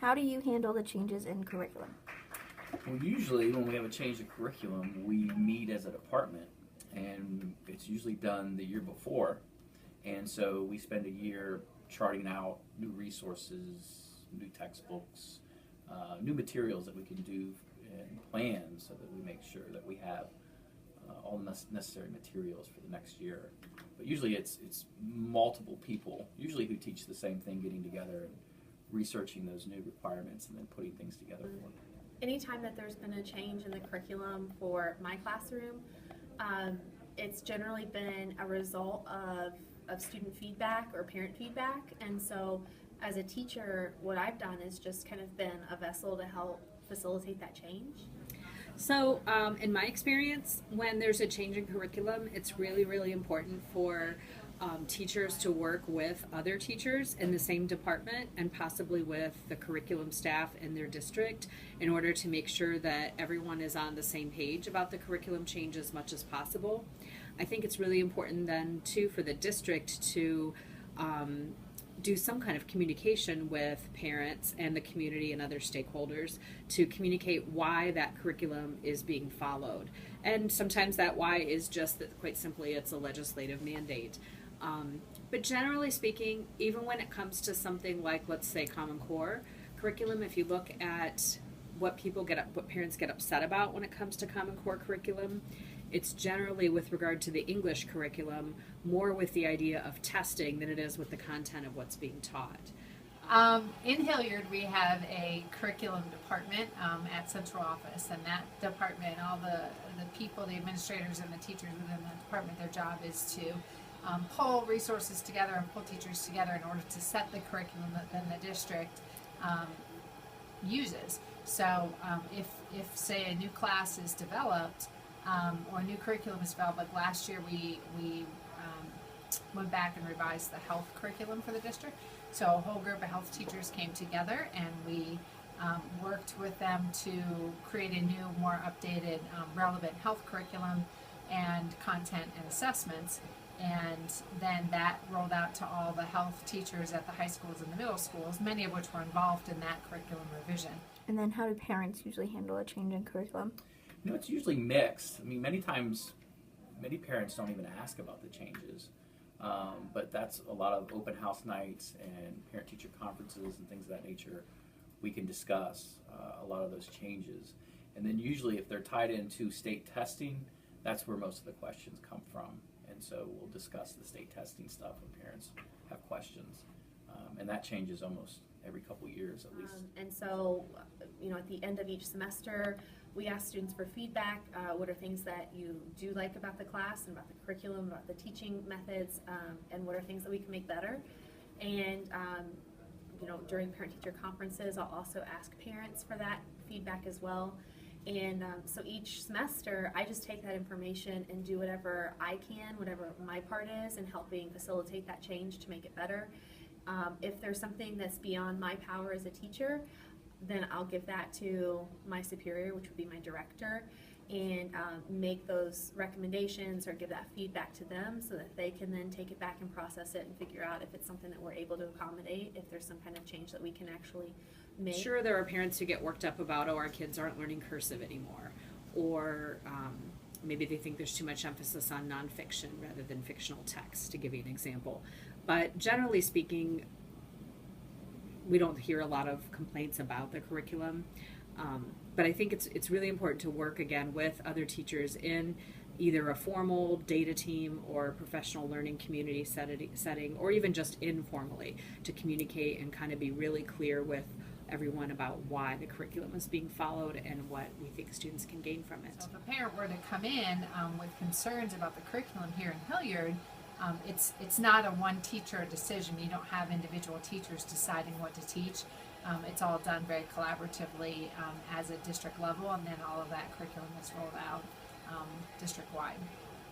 How do you handle the changes in curriculum? Well, usually when we have a change in curriculum, we meet as a department, and it's usually done the year before. And so we spend a year charting out new resources, new textbooks, new materials that we can do and plans so that we make sure that we have all the necessary materials for the next year. But usually it's multiple people, usually who teach the same thing, getting together and researching those new requirements and then putting things together for them. Anytime that there's been a change in the curriculum for my classroom, it's generally been a result of student feedback or parent feedback. And so as a teacher, what I've done is just kind of been a vessel to help facilitate that change. So, in my experience, when there's a change in curriculum, it's really, really important for teachers to work with other teachers in the same department and possibly with the curriculum staff in their district in order to make sure that everyone is on the same page about the curriculum change as much as possible. I think it's really important then, too, for the district to do some kind of communication with parents and the community and other stakeholders to communicate why that curriculum is being followed. And sometimes that why is just that, quite simply, it's a legislative mandate. But generally speaking, even when it comes to something like, let's say, Common Core curriculum, if you look at what parents get upset about when it comes to Common Core curriculum, it's generally with regard to the English curriculum, more with the idea of testing than it is with the content of what's being taught. In Hilliard, we have a curriculum department at central office, and that department, all the people, the administrators and the teachers within that department, their job is to pull resources together and pull teachers together in order to set the curriculum that then the district uses. So if say a new class is developed or a new curriculum is developed, like last year we went back and revised the health curriculum for the district. So a whole group of health teachers came together and we worked with them to create a new, more updated, relevant health curriculum and content and assessments. And then that rolled out to all the health teachers at the high schools and the middle schools, many of which were involved in that curriculum revision. And then how do parents usually handle a change in curriculum? You know, it's usually mixed. I mean, many times, many parents don't even ask about the changes. But that's a lot of open house nights and parent-teacher conferences and things of that nature. We can discuss a lot of those changes. And then usually if they're tied into state testing, that's where most of the questions come from. And so we'll discuss the state testing stuff when parents have questions. And that changes almost every couple years at least. And so, you know, at the end of each semester, we ask students for feedback. What are things that you do like about the class and about the curriculum, about the teaching methods, and what are things that we can make better? And, you know, during parent-teacher conferences, I'll also ask parents for that feedback as well. And so each semester, I just take that information and do whatever I can, whatever my part is in helping facilitate that change to make it better. If there's something that's beyond my power as a teacher, then I'll give that to my superior, which would be my director, and make those recommendations or give that feedback to them so that they can then take it back and process it and figure out if it's something that we're able to accommodate, if there's some kind of change that we can actually make. Sure, there are parents who get worked up about, oh, our kids aren't learning cursive anymore, or maybe they think there's too much emphasis on nonfiction rather than fictional text, to give you an example. But generally speaking, we don't hear a lot of complaints about the curriculum. But I think it's really important to work again with other teachers in either a formal data team or professional learning community setting, or even just informally, to communicate and kind of be really clear with everyone about why the curriculum is being followed and what we think students can gain from it. So if a parent were to come in with concerns about the curriculum here in Hilliard, it's not a one teacher decision. You don't have individual teachers deciding what to teach. It's all done very collaboratively as a district level, and then all of that curriculum is rolled out district-wide.